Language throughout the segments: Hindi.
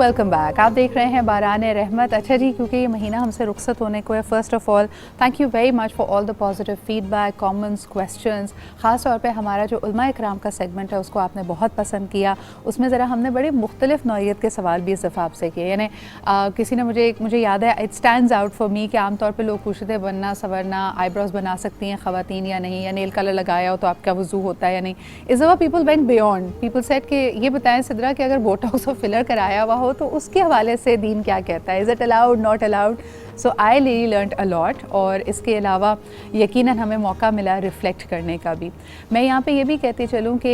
Welcome back. आप देख रहे हैं बारान रहमत। अच्छा जी, क्योंकि ये महीना हमसे रुखसत होने को है, first of all thank you very much for all the positive feedback, comments, questions. ख़ास तौर पे हमारा जो उलमा इकराम का सेगमेंट है उसको आपने बहुत पसंद किया। उसमें ज़रा हमने बड़े मुख्तलिफ नौइयत के सवाल भी इस दफ़ा आपसे किए। यानी किसी ने मुझे याद है, it stands out for me कि आमतौर पर लोग पूछते थे बनना संवरना, आईब्रोज बना सकती हैं ख़वातीन या नहीं, या नेल कलर लगाया हो तो आपका वज़ू होता है या नहीं। इस दफ़ा people went beyond, people said कि ये बताएं सिद्रा कि अगर बोटॉक्स और फिलर कराया हुआ हो तो उसके हवाले से दीन क्या कहता है, is it allowed, not allowed. So I really learned a lot, और इसके अलावा यकीनन हमें मौका मिला रिफ़्लेक्ट करने का भी। मैं यहाँ पे ये भी कहती चलूँ कि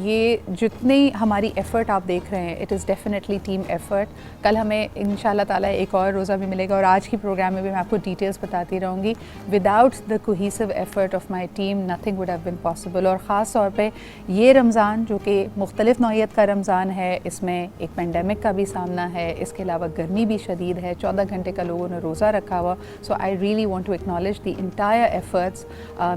ये जितनी हमारी एफ़र्ट आप देख रहे हैं, it is definitely team effort. कल हमें इंशाल्लाह ताला एक और रोज़ा भी मिलेगा, और आज की प्रोग्राम में भी मैं आपको डिटेल्स बताती रहूँगी। Without the cohesive effort of my team nothing would have been possible. और ख़ास तौर पर ये रमज़ान जो कि मुख्तलिफ़ नौइयत का रमज़ान है, इसमें एक पेंडेमिक का भी सामना है, इसके अलावा गर्मी भी शदीद है, 14 घंटे का लोगों ने रोज़ा रखा हुआ। So I really want to acknowledge the entire efforts.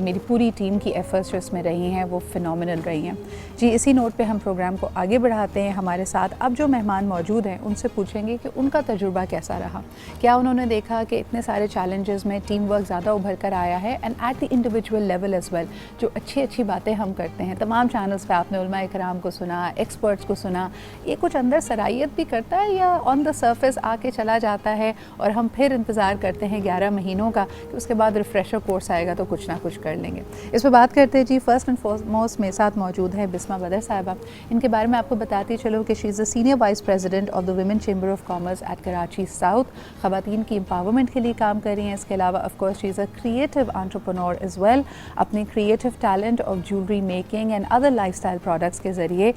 मेरी पूरी टीम की एफर्ट्स जो इसमें रही हैं वो फिनोमिनल रही हैं जी। इसी नोट पे हम प्रोग्राम को आगे बढ़ाते हैं। हमारे साथ अब जो मेहमान मौजूद हैं उनसे पूछेंगे कि उनका तजुर्बा कैसा रहा, क्या उन्होंने देखा कि इतने सारे चैलेंजेस में टीम वर्क ज़्यादा उभर कर आया है, and at the individual level as well. जो अच्छी अच्छी बातें हम करते हैं, तमाम चैनल्स पे आपने उलमा इकराम को सुना, एक्सपर्ट्स को सुना, ये कुछ अंदर सराहियत भी करता है या ऑन द सर्फेस आके चला जाता है, और हम फिर इंतज़ार करते हैं 11 महीनों का कि उसके बाद रिफ़्रेशर कोर्स आएगा तो कुछ ना कुछ कर लेंगे। इस पर बात करते हैं जी। फर्स्ट एंड फॉरमोस्ट मेरे साथ मौजूद है बिस्मा बदर साहिबा। इनके बारे में आपको बताती चलो कि she is the senior vice president of the women chamber of commerce at Karachi south. ख़वातीन की एम्पावरमेंट के लिए काम कर रही हैं। इसके अलावा of course she is a creative entrepreneur as well. अपने creative talent of jewellery making and other lifestyle products के ज़रिए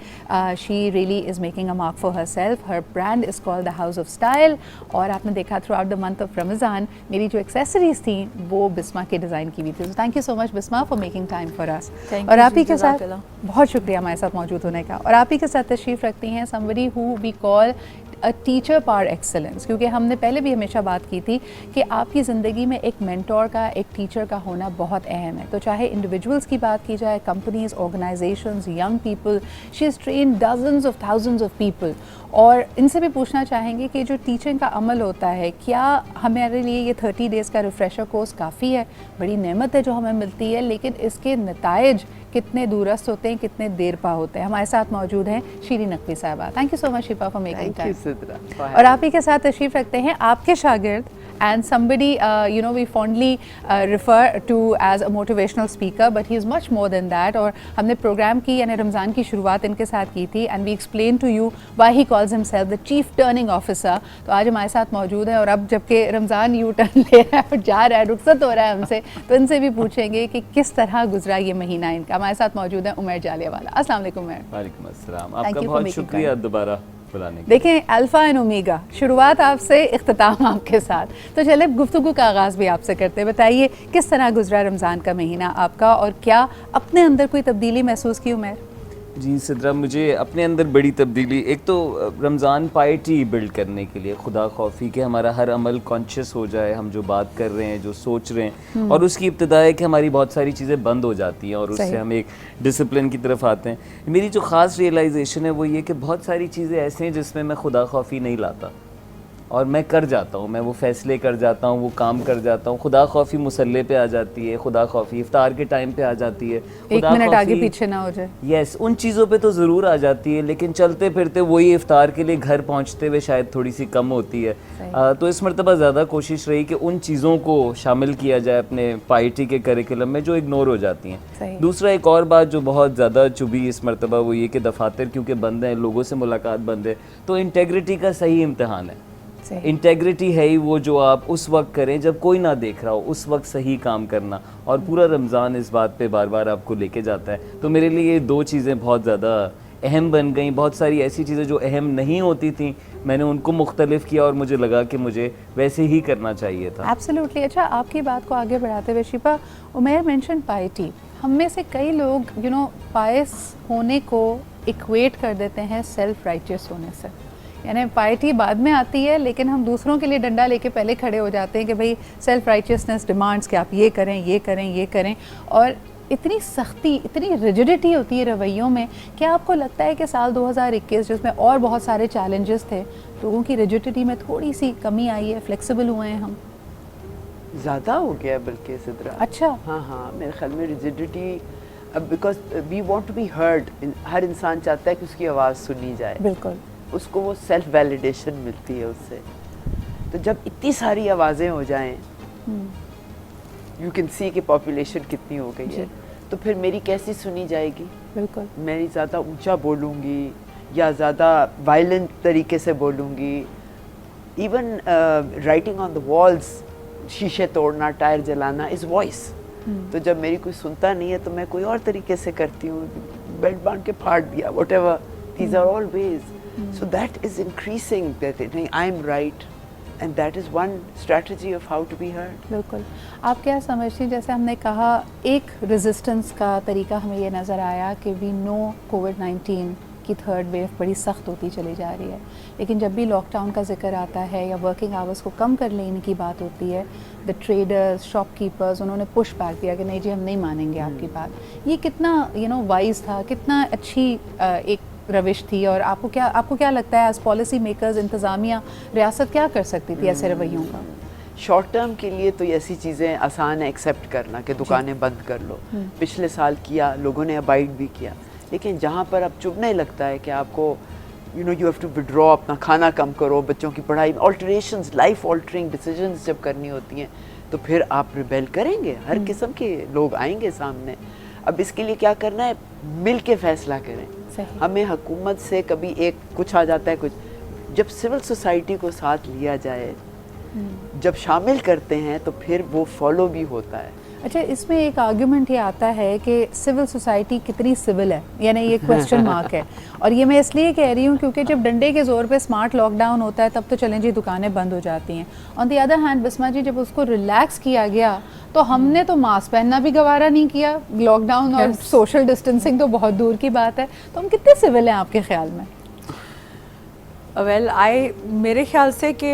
she really is making a mark for herself. Her brand is called the House of Style. और आपने देखा throughout the month of Ramzan मेरी जो एक्सेसरीज थी वो बिस्मा के डिज़ाइन की हुई थी। Thank you so much Bisma for making time for us. और आप ही के साथ बहुत शुक्रिया हमारे साथ मौजूद होने का। और आप ही के साथ तशरीफ़ रखती हैं somebody who we call a teacher par excellence, क्योंकि हमने पहले भी हमेशा बात की थी कि आपकी ज़िंदगी में एक मेंटोर का, एक टीचर का होना बहुत अहम है। तो चाहे इंडिविजुअल्स की बात की जाए, companies, organisations, young people, she is train dozens of thousands of people. और इनसे भी पूछना चाहेंगे कि जो टीचिंग का अमल होता है, क्या हमारे लिए ये 30 डेज़ का रिफ़्रेशर कोर्स काफ़ी है? बड़ी नेमत है जो हमें मिलती है, लेकिन इसके नताइज कितने दूरस्त होते हैं, कितने देर पा होते हैं। हमारे साथ मौजूद हैं शीरी नकवी साहिबा। Thank you so much Shifa for making time. और आप ही के साथ तशरीफ़ रखते हैं आपके शागिर्द and somebody we fondly refer to as a motivational speaker, but he is much more than that. और हमने प्रोग्राम की यानी रमज़ान की शुरुआत इनके साथ की थी, and we explain to you why he calls himself the chief turning officer। तो आज हमारे साथ मौजूद है, और अब जबकि रमज़ान यू टर्न ले रहा है और जा रहा है, रुखसत हो रहा है हमसे, तो इनसे भी पूछेंगे कि किस तरह गुजरा ये महीना इनका। हमारे साथ मौजूद है उमर जालियावाला। अस्सलाम वालेकुम उमर। वालेकुम अस्सलाम। आपका बहुत शुक्रिया दोबारा। देखें, अल्फ़ा एंड ओमेगा, शुरुआत आपसे, इख्तिताम आपके साथ। तो चले गुफ्तगू का आगाज़ भी आपसे करते हैं। बताइए किस तरह गुजरा रमज़ान का महीना आपका, और क्या अपने अंदर कोई तब्दीली महसूस की उमर? जी सिद्रा, मुझे अपने अंदर बड़ी तब्दीली, एक तो रमज़ान पाइटी बिल्ड करने के लिए, खुदा खौफी कि हमारा हर अमल कॉन्शियस हो जाए, हम जो बात कर रहे हैं, जो सोच रहे हैं, और उसकी इब्तिदा है कि हमारी बहुत सारी चीज़ें बंद हो जाती हैं और उससे हम एक डिसिप्लिन की तरफ आते हैं। मेरी जो ख़ास रियलाइजेशन है वो ये कि बहुत सारी चीज़ें ऐसे हैं जिसमें मैं खुदा खौफी नहीं लाता, और मैं कर जाता हूँ, मैं वो फ़ैसले कर जाता हूँ, वो काम कर जाता हूँ। खुदा खौफी मुसल्ले पे आ जाती है, खुदा खौफी इफ्तार के टाइम पे आ जाती है, एक मिनट आगे पीछे ना हो जाए। यस, उन चीज़ों पे तो ज़रूर आ जाती है, लेकिन चलते फिरते वही इफ्तार के लिए घर पहुँचते हुए शायद थोड़ी सी कम होती है। तो इस मरतबा ज़्यादा कोशिश रही कि उन चीज़ों को शामिल किया जाए अपने पार्टी के करिकुलम में जो इग्नोर हो जाती हैं। दूसरा एक और बात जो बहुत ज़्यादा चुभी इस मरतबा वो ये कि दफातर क्योंकि बंद हैं, लोगों से मुलाकात बंद है, तो इंटेग्रिटी का सही इम्तहान है। इंटेग्रिटी है ही वो जो आप उस वक्त करें जब कोई ना देख रहा हो, उस वक्त सही काम करना, और पूरा रमज़ान इस बात पे बार बार आपको लेके जाता है। तो मेरे लिए ये दो चीज़ें बहुत ज़्यादा अहम बन गई। बहुत सारी ऐसी चीज़ें जो अहम नहीं होती थी, मैंने उनको मुख्तलिफ किया, और मुझे लगा कि मुझे वैसे ही करना चाहिए था। एब्सोल्युटली। अच्छा, आपकी बात को आगे बढ़ाते हुए शिफा, उमर मेंशन पाइटी। हम में से कई लोग पायस होने को इक्वेट कर देते हैं सेल्फ राइचियस होने से। यानी पाइटी बाद में आती है, लेकिन हम दूसरों के लिए डंडा लेके पहले खड़े हो जाते हैं कि भाई सेल्फ राइचियसनेस डिमांड्स कि आप ये करें, ये करें, ये करें। और इतनी सख्ती, इतनी रिजिडिटी होती है रवैयों में, क्या आपको लगता है कि साल 2021 जिसमें और बहुत सारे चैलेंजेस थे, लोगों की रिजिडिटी में थोड़ी सी कमी आई है, फ्लेक्सिबल हुए हैं हम? ज़्यादा हो गया बल्कि सिद्रा। अच्छा। हाँ, मेरे ख्याल में रिजिडिटी, अब because we want to be heard, हर इंसान चाहता है कि उसकी आवाज़ सुनी जाए, बिल्कुल। उसको वो सेल्फ वैलिडेशन मिलती है उससे। तो जब इतनी सारी आवाज़ें हो जाएं, यू कैन सी कि पॉपुलेशन कितनी हो गई है, तो फिर मेरी कैसी सुनी जाएगी? बिल्कुल। मैं ज़्यादा ऊंचा बोलूँगी या ज़्यादा वायलेंट तरीके से बोलूँगी। Even writing on the walls, शीशे तोड़ना, टायर जलाना इज़ वॉइस। तो जब मेरी कोई सुनता नहीं है तो मैं कोई और तरीके से करती हूँ, बेल्ट बांध के फाड़ दिया, whatever, these are all ways. So that is increasing that I am right, and that is one strategy of how to be heard. बिल्कुल। आप क्या समझती हैं, जैसे हमने कहा एक रेजिस्टेंस का तरीका हमें ये नज़र आया कि वी नो कोविड-19 की थर्ड वेव बड़ी सख्त होती चली जा रही है, लेकिन जब भी लॉकडाउन का जिक्र आता है या वर्किंग आवर्स को कम कर लेने की बात होती है, द ट्रेडर्स, शॉपकीपर्स, उन्होंने पुश बैक दिया कि नहीं जी हम नहीं मानेंगे आपकी बात। ये कितना वाइज था, कितना अच्छी एक रविश थी, और आपको क्या लगता है एज पॉलिसी मेकर्स, इंतज़ामिया, रियासत क्या कर सकती थी ऐसे रवैयों का? शॉर्ट टर्म के लिए तो ऐसी चीज़ें आसान है एक्सेप्ट करना कि दुकानें बंद कर लो, पिछले साल किया, लोगों ने अबाइड भी किया। लेकिन जहाँ पर अब चुभने लगता है कि आपको यू हैव टू विड्रॉ, अपना खाना कम करो, बच्चों की पढ़ाई, ऑल्टरेशंस, लाइफ ऑल्टरिंग डिसीजंस जब करनी होती हैं, तो फिर आप रिबेल करेंगे, हर किस्म के लोग आएंगे सामने। अब इसके लिए क्या करना है? मिल के फैसला करें। हमें हुकूमत से कभी एक कुछ आ जाता है, कुछ जब सिविल सोसाइटी को साथ लिया जाए, जब शामिल करते हैं तो फिर वो फॉलो भी होता है। अच्छा, इसमें एक आर्गुमेंट ये आता है कि सिविल सोसाइटी कितनी सिविल है, यानी ये क्वेश्चन मार्क है। और ये मैं इसलिए कह रही हूँ क्योंकि जब डंडे के ज़ोर पे स्मार्ट लॉकडाउन होता है तब तो चलें जी दुकानें बंद हो जाती हैं। On the other hand Bisma ji, जब उसको रिलैक्स किया गया तो हमने तो मास्क पहनना भी गवारा नहीं किया, लॉकडाउन और सोशल डिस्टेंसिंग तो बहुत दूर की बात है। तो हम कितने सिविल हैं आपके ख्याल में? मेरे ख्याल से कि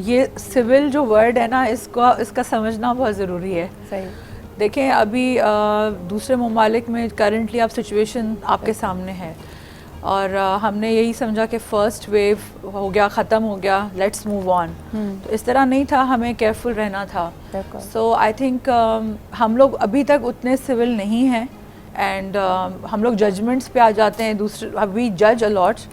ये सिविल जो वर्ड है ना, इसका समझना बहुत ज़रूरी है। सही। देखें अभी दूसरे ममालिक में करंटली आप सिचुएशन आपके सामने है, और हमने यही समझा कि फ़र्स्ट वेव हो गया, ख़त्म हो गया, लेट्स मूव ऑन। तो इस तरह नहीं था, हमें केयरफुल रहना था। सो आई थिंक हम लोग अभी तक उतने सिविल नहीं हैं, एंड हम लोग जजमेंट्स पे आ जाते हैं, दूसरे वी जज अलॉट।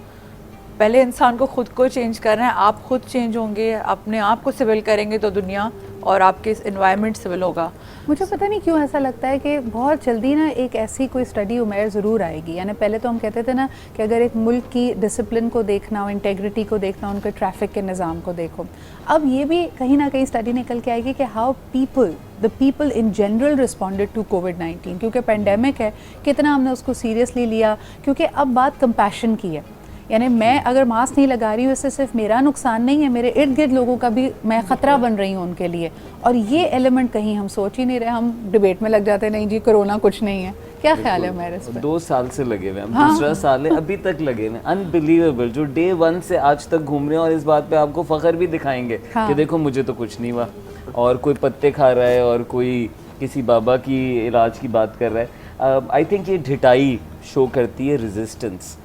पहले इंसान को खुद को चेंज करना है, आप खुद चेंज होंगे, अपने आप को सिविल करेंगे तो दुनिया और आपके इन्वायरमेंट सिविल होगा। मुझे पता नहीं क्यों ऐसा लगता है कि बहुत जल्दी ना एक ऐसी कोई स्टडी उमेर ज़रूर आएगी। यानी पहले तो हम कहते थे ना कि अगर एक मुल्क की डिसिप्लिन को देखना हो, इंटेग्रिटी को देखना हो, उनके ट्रैफिक के निज़ाम को देखो, अब ये भी कहीं ना कहीं स्टडी निकल के आएगी कि how the people in general responded to कोविड-19। क्योंकि पेंडेमिक है, कितना हमने उसको सीरियसली लिया, क्योंकि अब बात कंपैशन की है। यानी मैं अगर मास्क नहीं लगा रही हूँ, इससे सिर्फ मेरा नुकसान नहीं है, मेरे इर्द गिर्द लोगों का भी मैं ख़तरा बन रही हूँ उनके लिए। और ये एलिमेंट कहीं हम सोच ही नहीं रहे, हम डिबेट में लग जाते हैं, नहीं जी कोरोना कुछ नहीं है। क्या ख्याल है मेरे इस पर? 2 साल से लगे हुए हैं, दूसरा साल है, अभी तक लगे हुए हैं। अनबिलीवेबल, जो डे 1 से आज तक घूम रहे हैं, और इस बात पे आपको फ़ख्र भी दिखाएंगे कि देखो मुझे तो कुछ नहीं हुआ, और कोई पत्ते खा रहा है और कोई किसी बाबा की इलाज की बात कर रहा है। आई थिंक ये ढिठाई शो करती है रेजिस्टेंस,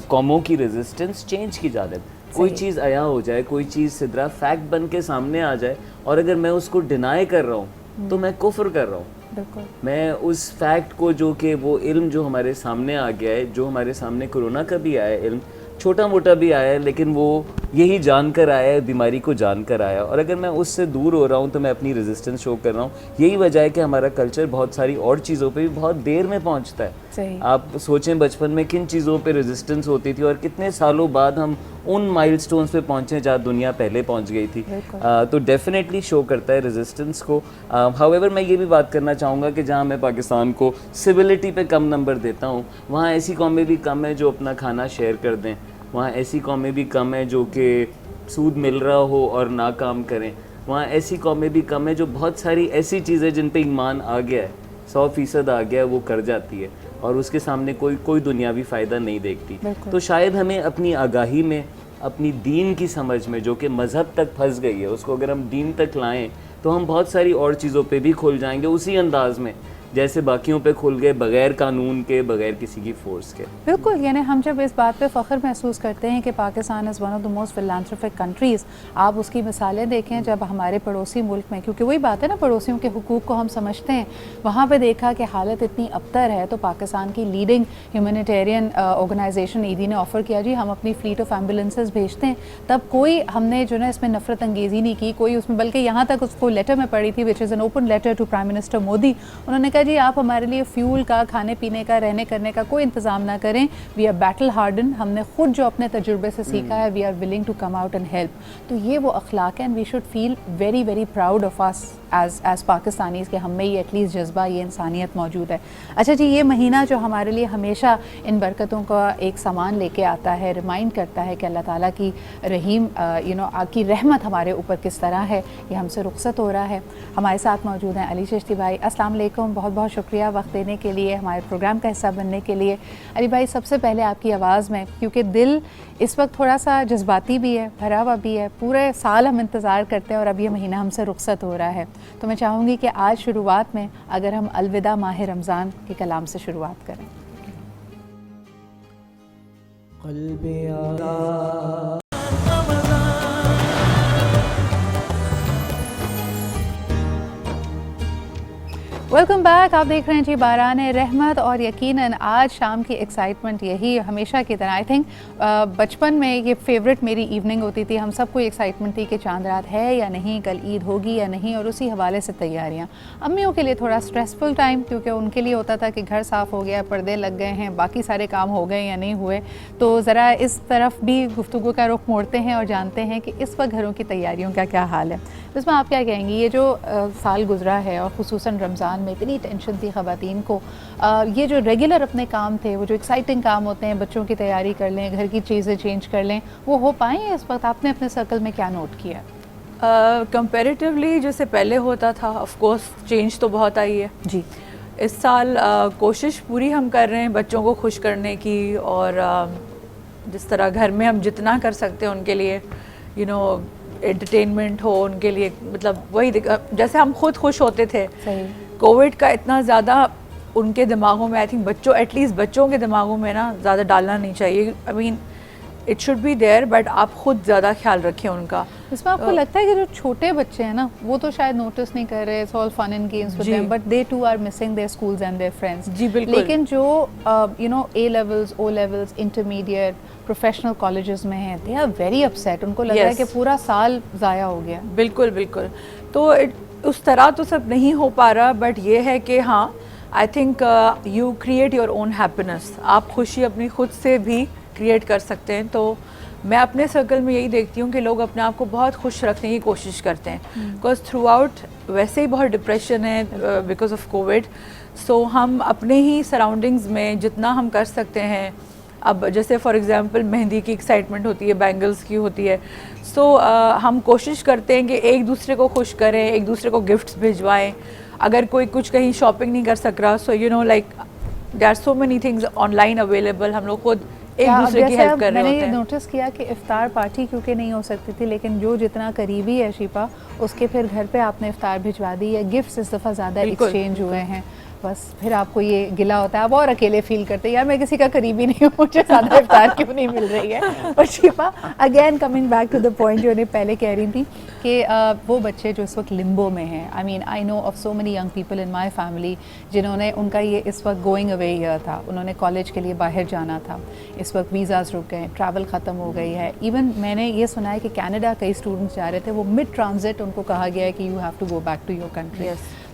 कौमों की रेजिस्टेंस चेंज की जानिब। कोई चीज़ आया हो जाए, कोई चीज़ सिद्रा फैक्ट बन के सामने आ जाए, और अगर मैं उसको डिनाई कर रहा हूँ तो मैं कुफ्र कर रहा हूँ। मैं उस फैक्ट को, जो कि वो इल्म जो हमारे सामने आ गया है, जो हमारे सामने कोरोना का भी आया है, इल्म छोटा मोटा भी आया है, लेकिन वो यही जानकर आया है, बीमारी को जानकर आया, और अगर मैं उससे दूर हो रहा हूँ तो मैं अपनी रेजिस्टेंस शो कर रहा हूँ। यही वजह है कि हमारा कल्चर बहुत सारी और चीज़ों पे भी बहुत देर में पहुँचता है। सही। आप सोचें बचपन में किन चीज़ों पे रेजिस्टेंस होती थी, और कितने सालों बाद हम उन माइलस्टोन्स पे पहुँचे जहाँ दुनिया पहले पहुँच गई थी। तो डेफिनेटली शो करता है रेजिस्टेंस को। हाउएवर मैं ये भी बात करना चाहूँगा कि जहाँ मैं पाकिस्तान को सिविलिटी पे कम नंबर देता हूँ, वहाँ ऐसी कौमें भी कम है जो अपना खाना शेयर कर दें, वहाँ ऐसी कौमें भी कम है जो कि सूद मिल रहा हो और ना काम करें, वहाँ ऐसी कौमें भी कम है जो बहुत सारी ऐसी चीज़ें जिन पे ईमान आ गया है, 100% आ गया है, वो कर जाती है, और उसके सामने कोई दुनियावी फ़ायदा नहीं देखती। तो शायद हमें अपनी आगाही में, अपनी दीन की समझ में, जो कि मज़हब तक फंस गई है, उसको अगर हम दीन तक लाएं तो हम बहुत सारी और चीज़ों पे भी खुल जाएंगे उसी अंदाज़ में जैसे बाकियों पे खुल गए बगैर कानून के, बगैर किसी की फोर्स के। बिल्कुल, यानी हम जब इस बात पे फ़ख्र महसूस करते हैं कि Pakistan is one of the most philanthropic countries, आप उसकी मिसालें देखें जब हमारे पड़ोसी मुल्क में, क्योंकि वही बात है ना, पड़ोसियों के हुकूक़ को हम समझते हैं, वहाँ पे देखा कि हालत इतनी अबतर है तो पाकिस्तान की लीडिंग ह्यूमैनिटेरियन ऑर्गेनाइजेशन ईदी ने ऑफ़र किया जी हम अपनी फ्लीट ऑफ एम्बुलेंसेज भेजते हैं। तब कोई हमने जो ना इसमें नफरत अंगेज़ी नहीं की, कोई उसमें, बल्कि यहाँ तक उसको लेटर में पढ़ी थी which is an open letter to prime minister Modi. उन्होंने कहा जी आप हमारे लिए फ्यूल का, खाने पीने का, रहने करने का कोई इंतज़ाम ना करें, वी आर बैटल हार्डन, हमने खुद जो अपने तजुर्बे से सीखा है, we are willing to come out and help. तो ये वो अखलाक है and we should feel very very proud of us as Pakistanis के हम में ये एटलीस्ट जज्बा, ये इंसानियत मौजूद है। अच्छा जी, ये महीना जो हमारे लिए हमेशा इन बरकतों का एक सामान लेके आता है, रिमाइंड करता है कि अल्लाह ताला की रहीम की रहमत हमारे ऊपर किस तरह है, ये हमसे रुखसत हो रहा है। हमारे साथ मौजूद हैं अली चिश्ती भाई। अस्सलाम वालेकुम, बहुत बहुत शुक्रिया वक्त देने के लिए, हमारे प्रोग्राम का हिस्सा बनने के लिए। अली भाई, सबसे पहले आपकी आवाज़ में, क्योंकि दिल इस वक्त थोड़ा सा जज्बाती भी है, भरा हुआ भी है, पूरे साल हम इंतज़ार करते हैं और अब ये महीना हमसे रुखसत हो रहा है, तो मैं चाहूँगी कि आज शुरुआत में अगर हम अलविदा माह रमज़ान के कलाम से शुरुआत करें। वेलकम बैक, आप देख रहे हैं जी बाराने रहमत। और यकीनन आज शाम की एक्साइटमेंट यही हमेशा की तरह, आई थिंक बचपन में ये फेवरेट मेरी इवनिंग होती थी, हम सबको एक्साइटमेंट थी कि चांद रात है या नहीं, कल ईद होगी या नहीं, और उसी हवाले से तैयारियां। अम्मियों के लिए थोड़ा स्ट्रेसफुल टाइम, क्योंकि उनके लिए होता था कि घर साफ़ हो गया, पर्दे लग गए हैं, बाकी सारे काम हो गए या नहीं हुए। तो ज़रा इस तरफ भी गुफ्तगू का रुख मोड़ते हैं और जानते हैं कि इस वक्त घरों की तैयारियों का क्या हाल है। इसमें आप क्या कहेंगी, ये जो साल गुजरा है और ख़ुसूसन रमज़ान में इतनी टेंशन थी ख़वातीन को, ये जो रेगुलर अपने काम थे, वो जो एक्साइटिंग काम होते हैं, बच्चों की तैयारी कर लें, घर की चीज़ें चेंज कर लें, वो हो पाएँ इस वक्त? आपने अपने सर्कल में क्या नोट किया? कंपैरेटिवली जैसे पहले होता था, ऑफ कोर्स चेंज तो बहुत आई है जी। इस साल कोशिश पूरी हम कर रहे हैं बच्चों को खुश करने की, और जिस तरह घर में हम जितना कर सकते हैं उनके लिए एंटरटेनमेंट हो उनके लिए, मतलब वही जैसे हम खुद खुश होते थे। सही। कोविड का इतना ज़्यादा उनके दिमागों में, आई थिंक बच्चों, एटलीस्ट बच्चों के दिमागों में ना ज़्यादा डालना नहीं चाहिए। I mean it should be there, but आप खुद ज़्यादा ख्याल रखें उनका। इसमें आपको लगता है कि जो छोटे बच्चे हैं ना, वो तो शायद नोटिस नहीं कर रहे, it's all fun and games with them, but they too are missing their schools and their friends. जी बिल्कुल। लेकिन जो A levels, O levels, intermediate, professional colleges में हैं, दे आर वेरी अपसेट। उनको लग रहा है कि पूरा साल ज़ाया हो गया। बिल्कुल बिल्कुल। तो उस तरह तो सब नहीं हो पा रहा, बट ये है कि हाँ, I think you create your own happiness. आप खुशी अपनी खुद से भी क्रिएट कर सकते हैं। तो मैं अपने सर्कल में यही देखती हूँ कि लोग अपने आप को बहुत खुश रखने की कोशिश करते हैं, बिकॉज थ्रू आउट वैसे ही बहुत डिप्रेशन है बिकॉज ऑफ कोविड। सो हम अपने ही सराउंडिंग्स में जितना हम कर सकते हैं, अब जैसे फॉर एग्जांपल मेहंदी की एक्साइटमेंट होती है, बैंगल्स की होती है, सो हम कोशिश करते हैं कि एक दूसरे को खुश करें, एक दूसरे को गिफ्ट्स भिजवाएं। अगर कोई कुछ कहीं शॉपिंग नहीं कर सक रहा, so like there are so many things online available, हम लोग खुद एक दूसरे की हेल्प कर रहे होते हैं। मैंने नोटिस किया कि इफ्तार पार्टी क्योंकि नहीं हो सकती थी, लेकिन जो जितना करीबी है शिपा, उसके फिर घर पे आपने इफ्तार भिजवा दी, या गिफ्ट्स इस दफ़ा ज़्यादा एक्सचेंज हुए हैं। बस फिर आपको ये गिला होता है, आप और अकेले फील करते हैं, यार मैं किसी का करीबी नहीं हूँ, मुझे ज़्यादा इफ्तार क्यों नहीं मिल रही है। और Shipa, again coming back to the point जो उन्हें पहले कह रही थी कि वो बच्चे जो इस वक्त लिम्बो में हैं, I mean I know of so many young people in my family जिन्होंने, उनका ये इस वक्त गोइंग अवे ईयर था, उन्होंने कॉलेज के लिए बाहर जाना था, इस वक्त वीज़ाज़ रुक गए, ट्रैवल ख़त्म हो गई है। इवन मैंने ये सुना है कि कनाडा कई स्टूडेंट्स जा रहे थे, वो मिड ट्रांजिट उनको कहा गया है कि you have to go back to your country.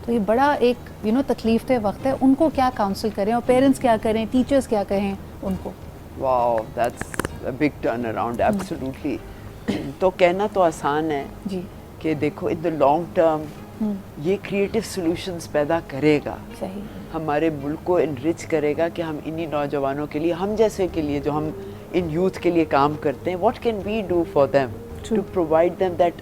तो ये बड़ा एक तकलीफ दे वक्त है। उनको क्या काउंसिल करें, और पेरेंट्स क्या करें, टीचर्स क्या कहें उनको? Wow, that's a big turn around, absolutely. तो कहना तो आसान है जी कि देखो इन द लॉन्ग टर्म ये क्रिएटिव सॉल्यूशंस पैदा करेगा, सही, हमारे मुल्क को इनरिच करेगा कि हम इन्हीं नौजवानों के लिए, हम जैसे के लिए, जो हम इन यूथ के लिए काम करते हैं, what can we do for them to provide them that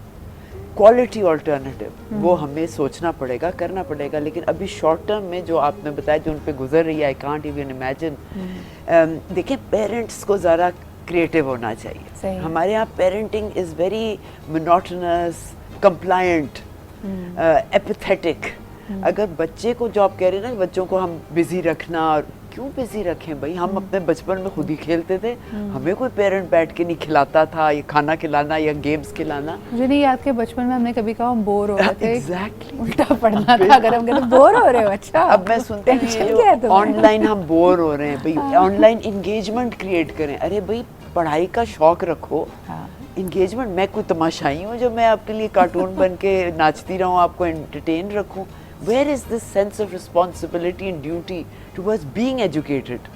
quality alternative, वो हमें सोचना पड़ेगा, करना पड़ेगा। लेकिन अभी शॉर्ट टर्म में जो आपने बताया, जो उन पे गुजर रही है, आई कांट इवन इमेजिन। देखिए, पेरेंट्स को ज़रा क्रिएटिव होना चाहिए। हमारे यहाँ parenting is very monotonous, compliant, apathetic. अगर बच्चे को जो आप कह रहे हैं ना, बच्चों को हम बिजी रखना, और क्यों बिजी रखें भाई, हम अपने बचपन में खुद ही खेलते थे, हमें कोई पेरेंट बैठ के नहीं खिलाता था, ये खाना खिलाना या गेम्स खिलाना। मुझे नहीं याद कि बचपन में हमने कभी कहा हम बोर हो रहे थे, एग्जैक्टली उल्टा पढ़ना था। अगर हम कहते बोर हो रहे हो, अच्छा अब मैं सुनती हूँ टेंशन ये क्या है जो तुम्हें? ऑनलाइन हम बोर हो रहे हैं भाई, ऑनलाइन इंगेजमेंट क्रिएट करें। अरे भाई पढ़ाई का शौक रखो, इंगेजमेंट। मैं कोई तमाशाई हूँ जो मैं आपके लिए कार्टून बन के नाचती रहूँ, आपको एंटरटेन रखूँ? Where is this sense of responsibility and duty towards being educated?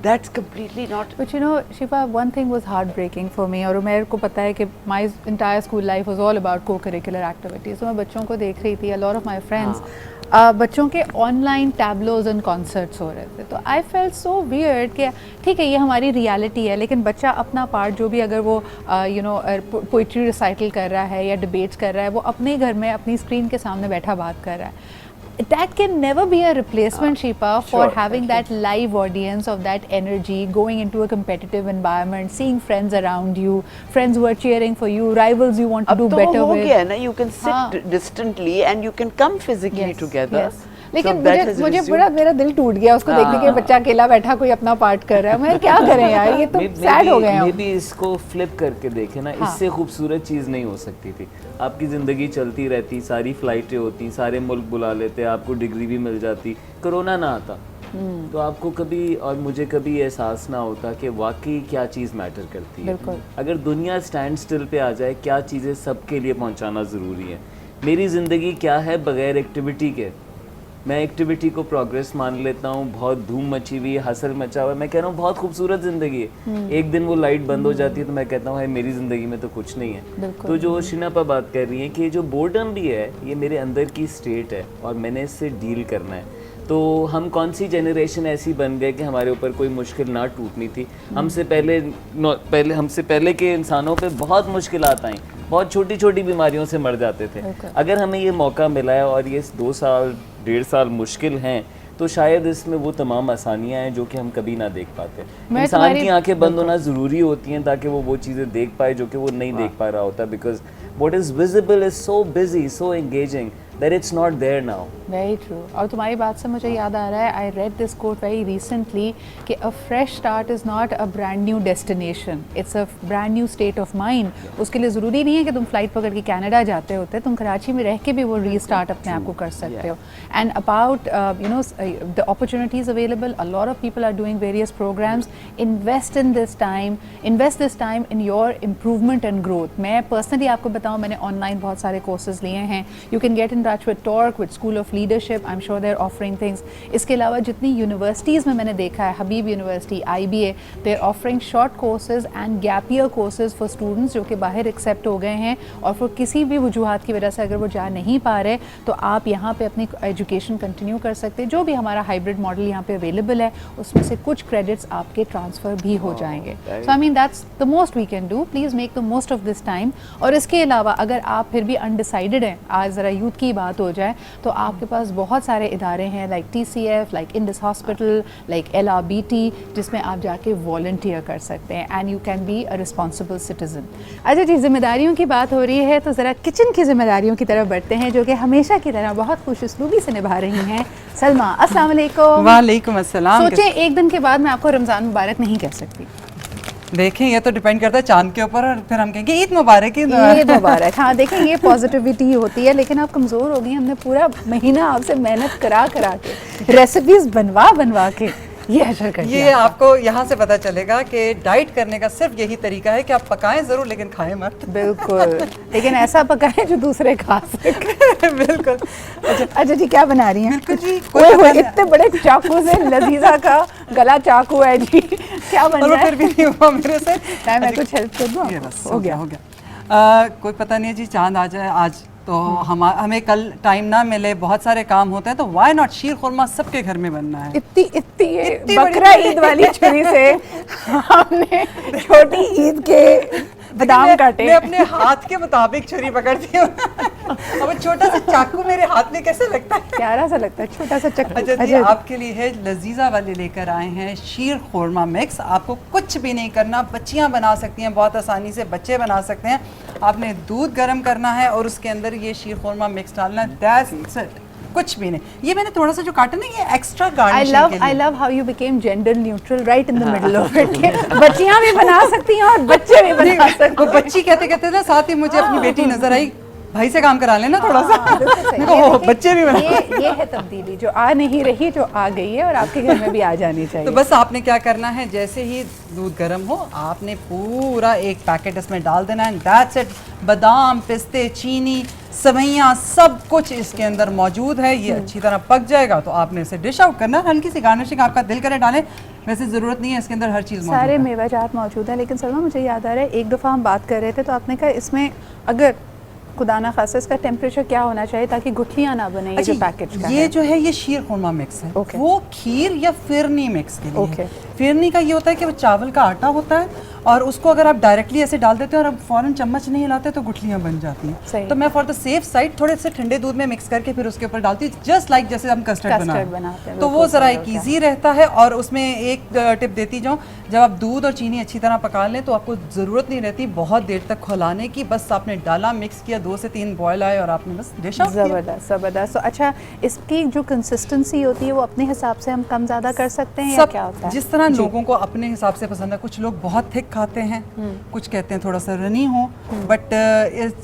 That's completely not. But you know, Shifa, one thing was heartbreaking for me, और मेरे को पता है कि my entire school life was all about co-curricular activities. तो मैं बच्चों को देख रही थी, a lot of my friends, बच्चों के ऑनलाइन टैबलोज एंड कॉन्सर्ट्स हो रहे थे। तो आई फेल्ट सो वियर्ड कि ठीक है ये हमारी रियलिटी है, लेकिन बच्चा अपना पार्ट जो भी अगर वो पोइट्री रिसाइटल कर रहा है या डिबेट्स कर रहा है, वो अपने घर में अपनी स्क्रीन के सामने बैठा बात कर रहा है। That can never be a replacement, Shifa, for sure, having that live audience of that energy, going into a competitive environment, seeing friends around you, friends who are cheering for you, rivals you want to अब do तो better हो with. गया ना, you can हाँ. sit distantly and you can come physically Yes, together. yes. लेकिन So that has मुझे resumed. बड़ा मेरा दिल टूट गया उसको देखने के, बच्चा अकेला बैठा कोई अपना पार्ट कर रहा है। मैं क्या करें यार, ये तो सैड हो गए हम। मे बी इसको फ्लिप करके देखें ना, हाँ. इससे खूबसूरत चीज़ नहीं हो सकती थी। आपकी ज़िंदगी चलती रहती, सारी फ्लाइटें होती, सारे मुल्क बुला लेते, आपको डिग्री भी मिल जाती, कोरोना ना आता तो आपको कभी और मुझे कभी एहसास ना होता कि वाकई क्या चीज़ मैटर करती है। बिल्कुल। अगर दुनिया स्टैंड स्टिल पे आ जाए, क्या चीज़ें सबके लिए पहुंचाना ज़रूरी है। मेरी ज़िंदगी क्या है बगैर एक्टिविटी के? मैं एक्टिविटी को प्रोग्रेस मान लेता हूँ, बहुत धूम मची हुई है, हसल मचा हुआ है, मैं कह रहा हूँ बहुत खूबसूरत ज़िंदगी है। एक दिन वो लाइट बंद हो जाती है तो मैं कहता हूँ मेरी ज़िंदगी में तो कुछ नहीं है। तो जो शिनापा बात कर रही है कि जो बोर्डम भी है, ये मेरे अंदर की स्टेट है और मैंने इससे डील करना है। तो हम कौन सी जनरेशन ऐसी बन गए कि हमारे ऊपर कोई मुश्किल ना टूटनी थी। हमसे पहले के इंसानों पे बहुत मुश्किलात आई, बहुत छोटी छोटी बीमारियों से मर जाते थे। अगर हमें ये मौका मिला है और ये 2 साल 1.5 साल मुश्किल हैं, तो शायद इसमें वो तमाम आसानियां हैं जो कि हम कभी ना देख पाते। इंसान की आंखें बंद होना ज़रूरी होती हैं ताकि वो चीज़ें देख पाए जो कि वो नहीं देख पा रहा होता, because what is visible is so busy, so engaging that it's not there now. Very true. और तुम्हारी बात से मुझे याद आ रहा है, I read this quote very recently कि a fresh start is not a brand new destination, it's a brand new state of mind. उसके लिए ज़रूरी नहीं है कि तुम फ्लाइट पकड़ के कनाडा जाते होते, तुम कराची में रह के भी वो रीस्टार्ट अपने आप को कर सकते हो। And about the opportunities available, a lot of people are doing various programs. Invest this time in your improvement and growth. मैं personally आपको बताऊँ, मैंने ऑनलाइन बहुत सारे कोर्सेज लिए हैं। You can get in touch with Torque, with School of Leadership. I'm sure they're offering things. इसके अलावा जितनी यूनिवर्सिटीज़ में मैंने देखा है, हबीब university, IBA, they're offering short courses and gap year courses for students जो कि बाहर एक्सेप्ट हो गए हैं और फिर किसी भी वजूहात की वजह से अगर वो जा नहीं पा रहे तो आप यहाँ पे अपनी एजुकेशन कंटिन्यू कर सकते हैं। जो भी हमारा हाइब्रिड मॉडल यहाँ पे अवेलेबल है उसमें से कुछ क्रेडिट्स आपके ट्रांसफ़र भी हो जाएंगे। So I mean that's the most we can do. Please make the most of this time. और इसके अलावा अगर आप फिर भी अनडिसाइडेड हैं, आज ज़रा यूथ की बात हो जाए तो आपके पास बहुत सारे इदारे हैं, like TCF, like Indus hospital, like LRBT, जिसमें आप जाके वॉलंटियर कर सकते हैं and you can be a responsible citizen. अच्छा जी, जिम्मेदारियों की बात हो रही है तो ज़रा किचन की जिम्मेदारियों की तरफ बढ़ते हैं जो कि हमेशा की तरह बहुत खुशउस्लूबी से निभा रही हैं सलमा। अस्सलाम वालेकुम। वालेकुम अस्सलाम। सोचें एक दिन के बाद मैं आपको रमज़ान मुबारक नहीं कह सकती। देखें ये तो डिपेंड करता है चांद के ऊपर, और फिर हम कहेंगे ईद मुबारक। ईद मुबारक। हाँ देखें, ये पॉजिटिविटी होती है, लेकिन आप कमज़ोर हो गई। हमने पूरा महीना आपसे मेहनत करा के रेसिपीज़ बनवा के ये अशर कर दिया। ये आपको यहाँ से पता चलेगा कि डाइट करने का सिर्फ यही तरीका है कि आप पकाएं ज़रूर लेकिन खाएं मत। बिल्कुल, लेकिन ऐसा पकाएं जो दूसरे खा सके। बिल्कुल। अच्छा जी, क्या बना रही हैं? बिल्कुल जी। ओए इतने बड़े चाकू से लजीजा का गला चाकू है जी, क्या बन रहा है? फिर भी नहीं हुआ मेरे से। मैं कुछ हेल्प कर दूँ? हो गया। कोई पता नहीं है जी, चांद आ जाए आज तो हमें कल टाइम ना मिले, बहुत सारे काम होते हैं, तो व्हाई नॉट शीर खुरमा सबके घर में बनना है। इतनी बकरा ईद वाली छुरी से हमने छोटी ईद के बादाम काटे। मैं अपने हाथ के मुताबिक छुरी पकड़ती हूँ। अब छोटा सा चाकू मेरे हाथ में कैसे लगता है? प्यारा सा लगता है छोटा सा चाकू। अच्छा जी, आपके लिए है लजीजा वाले लेकर आए हैं शीर खुरमा मिक्स। आपको कुछ भी नहीं करना, बच्चियाँ बना सकती हैं बहुत आसानी से, बच्चे बना सकते हैं। आपने दूध गर्म करना है और उसके अंदर ये शीर खुरमा मिक्स डालना है, दैट्स इट। कुछ भी नहीं। ये मैंने थोड़ा सा जो काटा ना, ये एक्स्ट्रा गार्निशिंग के लिए। I love how you became gender neutral right in the middle of it. बच्चियां भी बना सकती हैं और बच्चे भी बना सकते हैं। को बच्ची कहते कहते ना साथ ही मुझे अपनी बेटी नजर आई, भाई से काम करा लेना थोड़ा सा। ये बच्चे भी बना। ये है तब्दीली जो आ नहीं रही, जो आ गई है और आपके घर में भी आ जानी चाहिए। तो बस आपने क्या करना है, जैसे ही दूध गर्म हो आपने पूरा एक पैकेट इसमें डाल देना है, दैट्स इट। बादाम, पिस्ते, चीनी, सवैयाँ सब कुछ इसके अंदर मौजूद है। ये अच्छी तरह पक जाएगा तो आपने इसे डिश आउट करना है। हल्की सी गार्निशिंग आपका दिल करे डालें, वैसे ज़रूरत नहीं है, इसके अंदर हर चीज़ मौजूद सारे है। मेवाजात मौजूद हैं। लेकिन सलमा मुझे याद आ रहा है एक दफ़ा हम बात कर रहे थे तो आपने कहा इसमें अगर खुदा ना खासा इसका टेम्परेचर क्या होना चाहिए ताकि गुठलियाँ ना बने, ये जो पैकेज का ये है। जो है ये शीर खुरमा मिक्स है। Okay. वो खीर या फिरनी मिक्स के लिए Okay. है। फिरनी का ये होता है कि वो चावल का आटा होता है और उसको अगर आप डायरेक्टली ऐसे डाल देते हो और अब फौरन चम्मच नहीं हिलाते तो गुठलियाँ बन जाती सही। हैं। तो मैं फॉर द सेफ साइड थोड़े से ठंडे दूध में मिक्स करके फिर उसके ऊपर डालती हूँ, जस्ट लाइक जैसे हम कस्टर्ड बनाते हैं, तो वो बिल्कुल ज़रा सही एक होता है। ईजी रहता है। और उसमें एक टिप देती जाऊँ, जब आप दूध और चीनी अच्छी तरह पका लें तो आपको ज़रूरत नहीं रहती बहुत देर तक खौलाने की। बस आपने डाला, मिक्स किया, 2 से 3 बॉयल आए और आपने बस डिश आउट किया। ज़बरदस्त ज़बरदस्त। तो अच्छा, इसकी जो कंसिस्टेंसी होती है वो अपने हिसाब से हम कम ज़्यादा कर सकते हैं या सब क्या होता है? जिस तरह लोगों को अपने हिसाब से पसंद है। कुछ लोग बहुत थिक खाते हैं, कुछ कहते हैं थोड़ा सा रनी हो, बट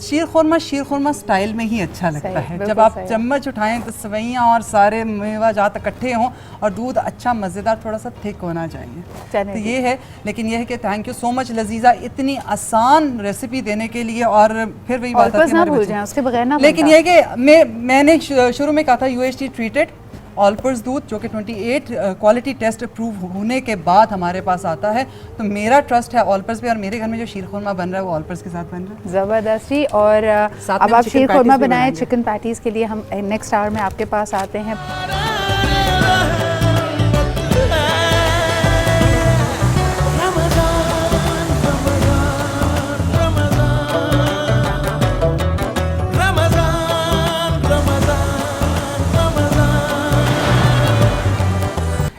शीर खुरमा स्टाइल में ही अच्छा लगता सही, है। बिल्कुल जब आप सही। चम्मच उठाएं तो सवैयाँ और सारे मेवा जात इकट्ठे हों और दूध अच्छा मज़ेदार थोड़ा सा थिक होना चाहिए। चलें तो जी। ये है। लेकिन ये है कि थैंक यू सो मच लजीज़ा, इतनी आसान रेसिपी देने के लिए। और फिर वही बात आती ऑल्पर्स है ना हमारे भूल बच्चे- जाएं, उसके बगैर ना लेकिन बनता। ये है कि मैंने शुरू में कहा था UHT ट्रीटेड ऑल्पर्स दूध जो कि 28 क्वालिटी टेस्ट अप्रूव होने के बाद हमारे पास आता है। तो मेरा ट्रस्ट है ऑल्पर्स पे और मेरे घर में जो शीर खुरमा बन रहा है वो ऑल्पर्स के साथ बन रहा है। ज़बरदस्त जी। और साथ अब में आप chicken शीर खुरमा patties भी बनाएं। बनाएंगे। चिकन पैटीज़ के लिए हम नेक्स्ट आवर में आपके पास आते हैं।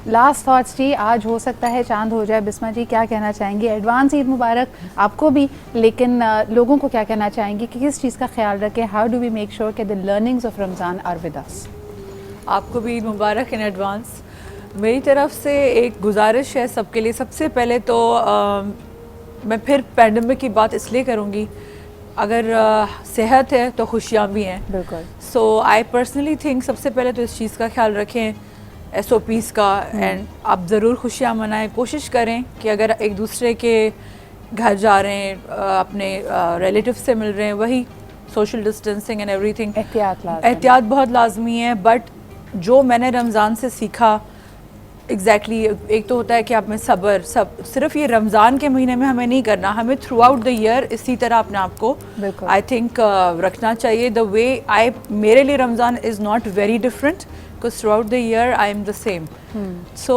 लास्ट थॉट्स जी, आज हो सकता है चांद हो जाए। बिस्मा जी क्या कहना चाहेंगी? एडवांस ईद मुबारक आपको भी, लेकिन लोगों को क्या कहना चाहेंगी कि किस चीज़ का ख्याल रखें? How do we make sure कि the learnings of Ramzan are with us? आपको भी ईद मुबारक इन एडवांस। मेरी तरफ से एक गुजारिश है सबके लिए। सबसे पहले तो मैं फिर पैंडमिक की बात इसलिए करूँगी, अगर सेहत है तो खुशियाँ भी हैं। बिल्कुल। सो आई पर्सनली थिंक सबसे पहले तो इस चीज़ का ख्याल रखें, SOPs का, एंड आप ज़रूर खुशियाँ मनाएं। कोशिश करें कि अगर एक दूसरे के घर जा रहे हैं, अपने रिलेटिव से मिल रहे हैं, वही सोशल डिस्टेंसिंग एंड एवरीथिंग, एहतियात बहुत लाजमी है। बट जो मैंने रमज़ान से सीखा एग्जैक्टली एक तो होता है कि आप में सब्र, सब सिर्फ ये रमज़ान के महीने में हमें नहीं करना, हमें थ्रू आउट द ईयर इसी तरह अपने आप को आई थिंक रखना चाहिए। द वे मेरे लिए Ramzan is not very different because throughout the year I am the same. So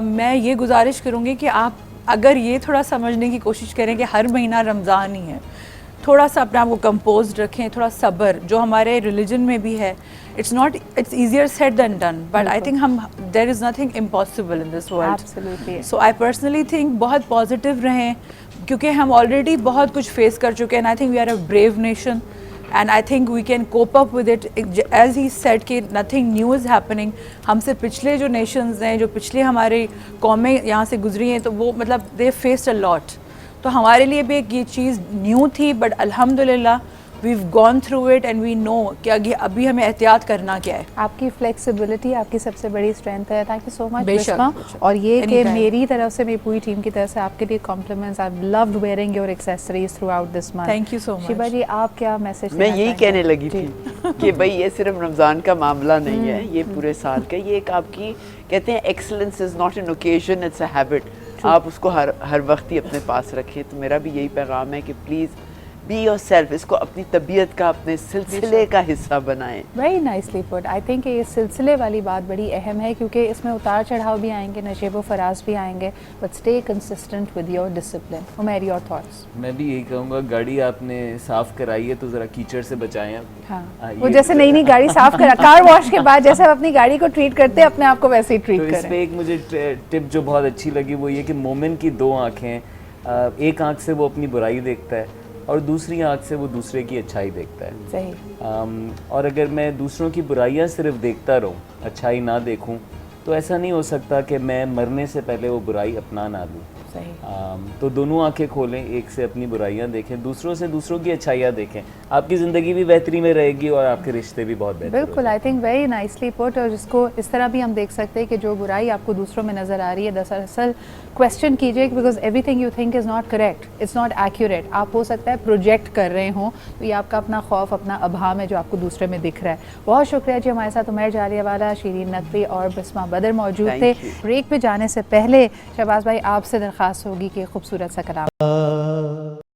मैं ये गुजारिश करूँगी कि आप अगर ये थोड़ा समझने की कोशिश करें कि हर महीना रमज़ान ही है, थोड़ा सा अपने आप को कंपोज रखें, थोड़ा सब्र जो हमारे रिलीजन में भी है। it's easier said than done, but I think there is nothing impossible in this world. Absolutely. So I personally think बहुत पॉजिटिव रहें क्योंकि हम ऑलरेडी बहुत कुछ फेस कर चुके हैं। and I think we are a brave nation and I think we can cope up with it. As he said कि nothing new is happening. हमसे पिछले जो nations हैं, जो पिछले हमारे कौमें यहाँ से गुजरी हैं, तो वो मतलब they faced a lot. तो हमारे लिए भी एक ये चीज़ न्यू थी, बट अल्हम्दुलिल्लाह we've gone through it and we know कि अभी हमें एहतियात करना क्या है। आपकी फ्लेक्सिबिलिटी आपकी सबसे बड़ी स्ट्रेंथ है। थैंक यू सो मच बेशक, बिस्मा। बेशक। और ये कि Anytime. मेरी तरफ से, मेरी पूरी टीम की तरफ से आपके लिए compliments. I loved wearing your accessories throughout this month. Thank you so much. Shiba ji आप क्या मैसेज? मैं यही कहने लगी थी कि भाई ये सिर्फ रमज़ान का मामला नहीं है, ये पूरे साल का, ये एक आपकी कहते हैं excellence is not an occasion, it's a habit. आप उसको हर वक्त ही अपने पास रखें। तो मेरा भी यही पैगाम है कि प्लीज़ बी योरसेल्फ, इसको अपनी तबीयत का, अपने सिलसिले का हिस्सा बनाएं। Very nicely put. I think ये सिलसिले वाली बात बड़ी अहम है क्योंकि इसमें उतार चढ़ाव भी आएंगे, नशेब व फराज भी आएंगे, but stay consistent with your discipline. Umair, your thoughts? मैं भी यही कहूँगा, गाड़ी आपने साफ़ कराई है तो ज़रा कीचड़ से बचाएं आप। हाँ, ये वो जैसे नई नई गाड़ी साफ करा, कार वॉश के बाद जैसे आप अपनी गाड़ी को ट्रीट करते हैं, अपने आप को वैसे ही ट्रीट तो इस करें। पे एक मुझे टिप जो बहुत अच्छी लगी वो ये कि मोमिन की 2 आँखें, एक आँख से वो अपनी बुराई देखता है और दूसरी आँख से वो दूसरे की अच्छाई देखता है। सही। और अगर मैं दूसरों की बुराइयां सिर्फ देखता रहूं, अच्छाई ना देखूं, तो ऐसा नहीं हो सकता कि मैं मरने से पहले वो बुराई अपना ना लूं। सही। तो दोनों आंखें खोलें, एक से अपनी बुराइयां देखें, दूसरों से दूसरों की अच्छाइयां देखें, आपकी ज़िंदगी भी बेहतरी में रहेगी और आपके रिश्ते भी बहुत बेहतर बिल्कुल, I think very nicely put. और जिसको इस तरह भी हम देख सकते हैं कि जो बुराई आपको दूसरों में नज़र आ रही है, दरअसल क्वेश्चन कीजिए, because everything you think is not correct, it's not accurate. आप हो सकता है प्रोजेक्ट कर रहे हों, तो ये आपका अपना खौफ, अपना अभाम है जो आपको दूसरे में दिख रहा है। बहुत शुक्रिया जी, हमारे साथ उमैर जालियावाला, शीरीन नकवी और बिस्मा बदर मौजूद थे। Thank you. ब्रेक पे जाने से पहले शहबाज भाई आपसे दरख्वास्त होगी कि खूबसूरत सा कलाम